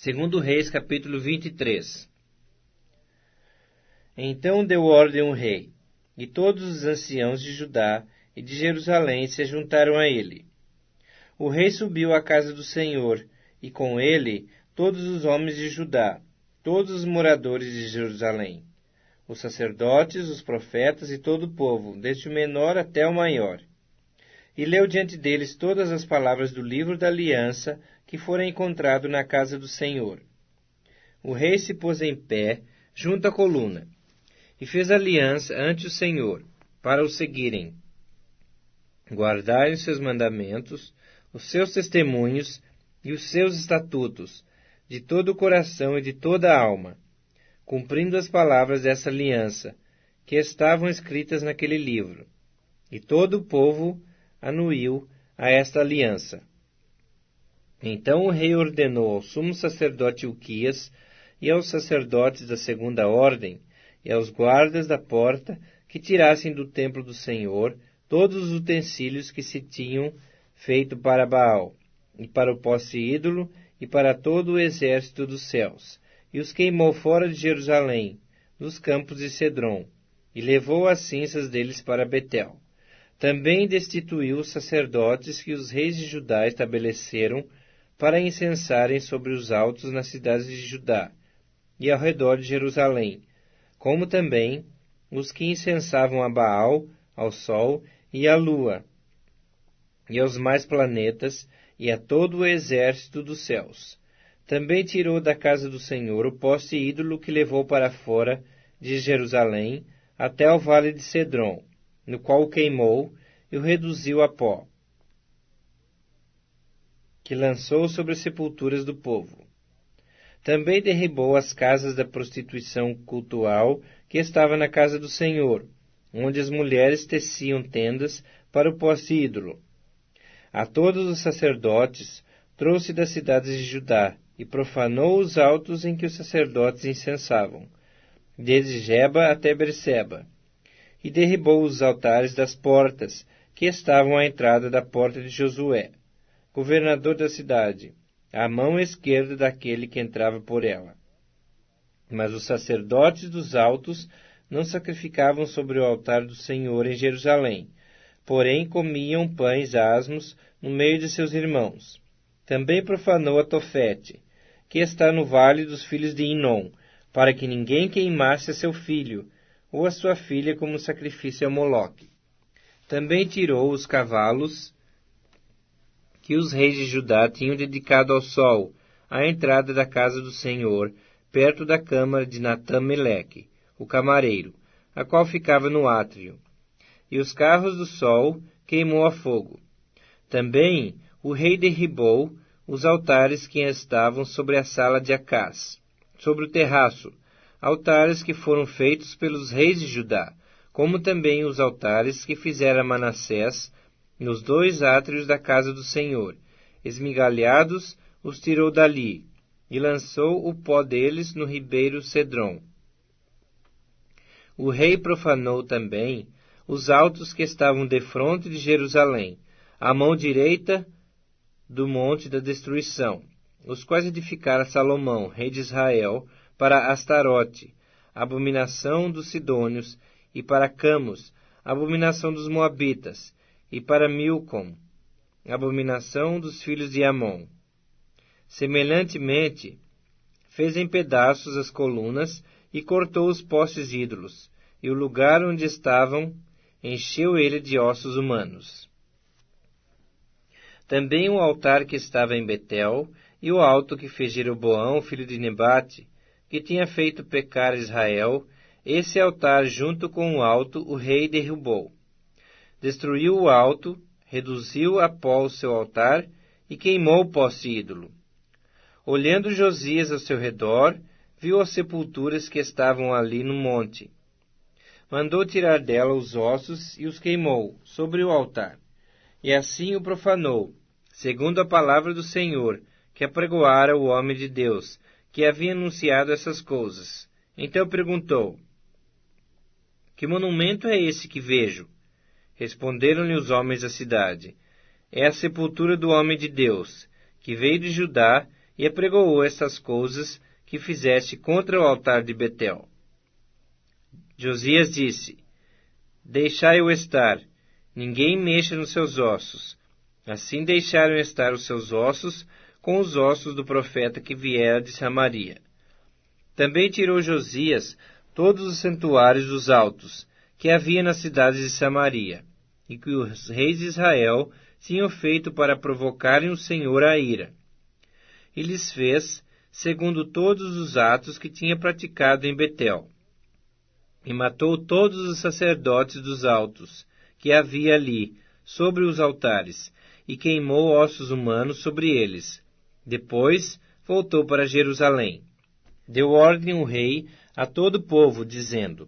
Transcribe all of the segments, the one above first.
Segundo Reis, capítulo 23. Então deu ordem o rei, e todos os anciãos de Judá e de Jerusalém se juntaram a ele. O rei subiu à casa do Senhor, e com ele todos os homens de Judá, todos os moradores de Jerusalém, os sacerdotes, os profetas e todo o povo, desde o menor até o maior. E leu diante deles todas as palavras do livro da aliança que fora encontrado na casa do Senhor. O rei se pôs em pé, junto à coluna, e fez aliança ante o Senhor, para o seguirem, guardarem os seus mandamentos, os seus testemunhos e os seus estatutos, de todo o coração e de toda a alma, cumprindo as palavras dessa aliança, que estavam escritas naquele livro. E todo o povo anuiu a esta aliança. Então o rei ordenou ao sumo sacerdote Ilquias e aos sacerdotes da segunda ordem e aos guardas da porta que tirassem do templo do Senhor todos os utensílios que se tinham feito para Baal, e para o poste ídolo, e para todo o exército dos céus, e os queimou fora de Jerusalém, nos campos de Cedron, e levou as cinzas deles para Betel. Também destituiu os sacerdotes que os reis de Judá estabeleceram para incensarem sobre os altos nas cidades de Judá e ao redor de Jerusalém, como também os que incensavam a Baal, ao sol e à lua, e aos mais planetas, e a todo o exército dos céus. Também tirou da casa do Senhor o poste ídolo que levou para fora de Jerusalém até ao vale de Cedron, no qual o queimou e o reduziu a pó, que lançou sobre as sepulturas do povo. Também derribou as casas da prostituição cultual que estava na casa do Senhor, onde as mulheres teciam tendas para o poste ídolo. A todos os sacerdotes trouxe das cidades de Judá e profanou os altos em que os sacerdotes incensavam, desde Geba até Berseba, e derribou os altares das portas que estavam à entrada da porta de Josué, governador da cidade, à mão esquerda daquele que entrava por ela. Mas os sacerdotes dos altos não sacrificavam sobre o altar do Senhor em Jerusalém, porém comiam pães asmos no meio de seus irmãos. Também profanou a Tofete, que está no vale dos filhos de Inom, para que ninguém queimasse a seu filho ou a sua filha como sacrifício a Moloque. Também tirou os cavalos que os reis de Judá tinham dedicado ao sol, à entrada da casa do Senhor, perto da câmara de Natã-Meleque, o camareiro, a qual ficava no átrio. E os carros do sol queimou a fogo. Também o rei derribou os altares que estavam sobre a sala de Acás, sobre o terraço, altares que foram feitos pelos reis de Judá, como também os altares que fizera Manassés nos 2 átrios da casa do Senhor. Esmigalhados, os tirou dali, e lançou o pó deles no ribeiro Cedron. O rei profanou também os altos que estavam defronte de Jerusalém, à mão direita do monte da destruição, os quais edificara Salomão, rei de Israel, para Astarote, abominação dos sidônios, e para Camos, abominação dos moabitas, e para Milcom, abominação dos filhos de Amon. Semelhantemente, fez em pedaços as colunas e cortou os postes ídolos, e o lugar onde estavam encheu ele de ossos humanos. Também o altar que estava em Betel, e o alto que fez Jeroboão, filho de Nebate, que tinha feito pecar Israel, esse altar junto com o alto o rei derrubou. Destruiu o alto, reduziu a pó o seu altar e queimou o poste ídolo. Olhando Josias ao seu redor, viu as sepulturas que estavam ali no monte. Mandou tirar dela os ossos e os queimou sobre o altar. E assim o profanou, segundo a palavra do Senhor, que apregoara o homem de Deus, que havia anunciado essas coisas. Então perguntou: Que monumento é esse que vejo? Responderam-lhe os homens da cidade: É a sepultura do homem de Deus, que veio de Judá e apregoou estas coisas que fizeste contra o altar de Betel. Josias disse: Deixai-o estar, ninguém mexa nos seus ossos. Assim deixaram estar os seus ossos com os ossos do profeta que viera de Samaria. Também tirou Josias todos os santuários dos altos que havia nas cidades de Samaria, e que os reis de Israel tinham feito para provocarem o Senhor à ira. E lhes fez segundo todos os atos que tinha praticado em Betel. E matou todos os sacerdotes dos altos que havia ali, sobre os altares, e queimou ossos humanos sobre eles. Depois voltou para Jerusalém. Deu ordem o rei a todo o povo, dizendo: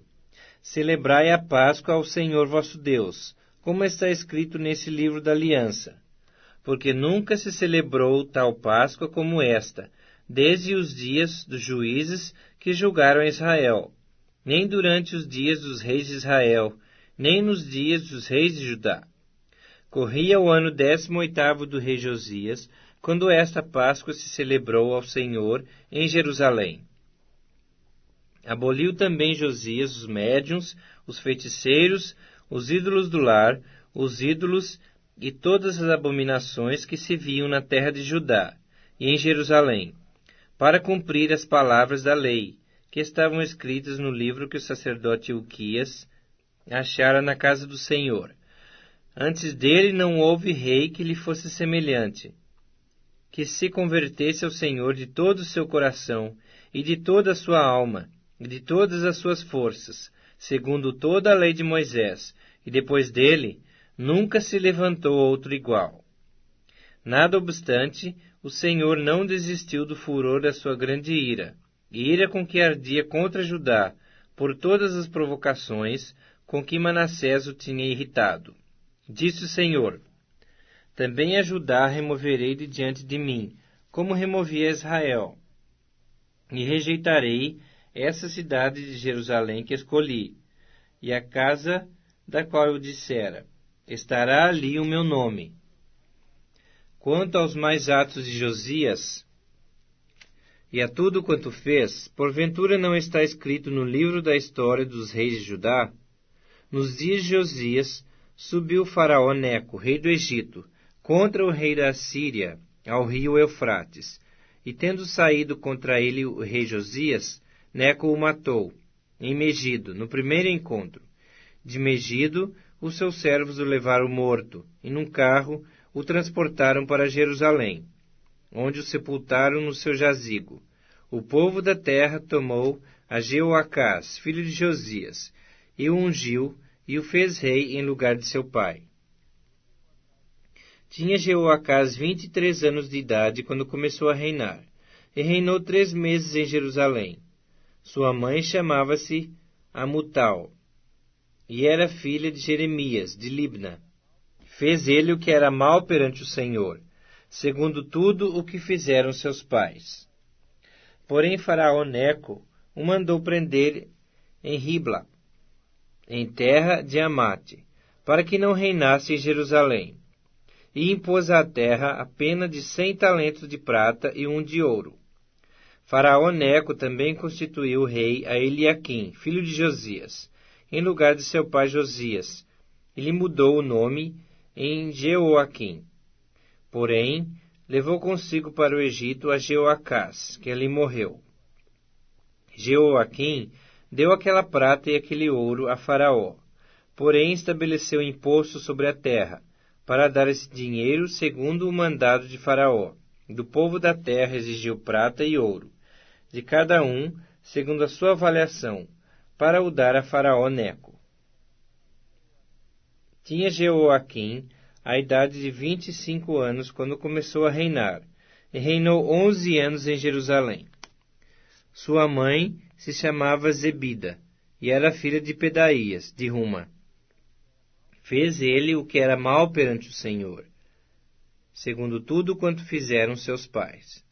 Celebrai a Páscoa ao Senhor vosso Deus, como está escrito nesse livro da aliança. Porque nunca se celebrou tal Páscoa como esta, desde os dias dos juízes que julgaram Israel, nem durante os dias dos reis de Israel, nem nos dias dos reis de Judá. Corria o ano 18º do rei Josias, quando esta Páscoa se celebrou ao Senhor em Jerusalém. Aboliu também Josias os médiuns, os feiticeiros, os ídolos do lar, os ídolos e todas as abominações que se viam na terra de Judá e em Jerusalém, para cumprir as palavras da lei, que estavam escritas no livro que o sacerdote Hilquias achara na casa do Senhor. Antes dele não houve rei que lhe fosse semelhante, que se convertesse ao Senhor de todo o seu coração, e de toda a sua alma, e de todas as suas forças, segundo toda a lei de Moisés, e depois dele nunca se levantou outro igual. Nada obstante, o Senhor não desistiu do furor da sua grande ira, ira com que ardia contra Judá, por todas as provocações com que Manassés o tinha irritado. Disse o Senhor: Também a Judá removerei de diante de mim, como removi a Israel. E rejeitarei essa cidade de Jerusalém que escolhi, e a casa da qual eu dissera: estará ali o meu nome. Quanto aos mais atos de Josias, e a tudo quanto fez, porventura não está escrito no livro da história dos reis de Judá? Nos dias de Josias, subiu o faraó Neco, rei do Egito, contra o rei da Assíria, ao rio Eufrates. E tendo saído contra ele o rei Josias, Neco o matou, em Megido, no primeiro encontro. De Megido, os seus servos o levaram morto, e num carro o transportaram para Jerusalém, onde o sepultaram no seu jazigo. O povo da terra tomou a Jeoacás, filho de Josias, e o ungiu, e o fez rei em lugar de seu pai. Tinha Jeoacás 23 anos de idade quando começou a reinar, e reinou 3 meses em Jerusalém. Sua mãe chamava-se Amutal, e era filha de Jeremias, de Libna. Fez ele o que era mal perante o Senhor, segundo tudo o que fizeram seus pais. Porém faraó Neco o mandou prender em Ribla, em terra de Amate, para que não reinasse em Jerusalém, e impôs à terra a pena de 100 talentos de prata e 1 de ouro. Faraó Neco também constituiu rei a Eliaquim, filho de Josias, em lugar de seu pai Josias, e lhe mudou o nome em Jeoaquim. Porém, levou consigo para o Egito a Jeoacás, que ali morreu. Jeoaquim deu aquela prata e aquele ouro a Faraó, porém estabeleceu imposto sobre a terra, para dar esse dinheiro segundo o mandado de Faraó. Do povo da terra exigiu prata e ouro, de cada um, segundo a sua avaliação, para o dar a Faraó Neco. Tinha Jeoaquim a idade de 25 anos quando começou a reinar, e reinou 11 anos em Jerusalém. Sua mãe se chamava Zebida, e era filha de Pedaías, de Ruma. Fez ele o que era mal perante o Senhor, segundo tudo quanto fizeram seus pais.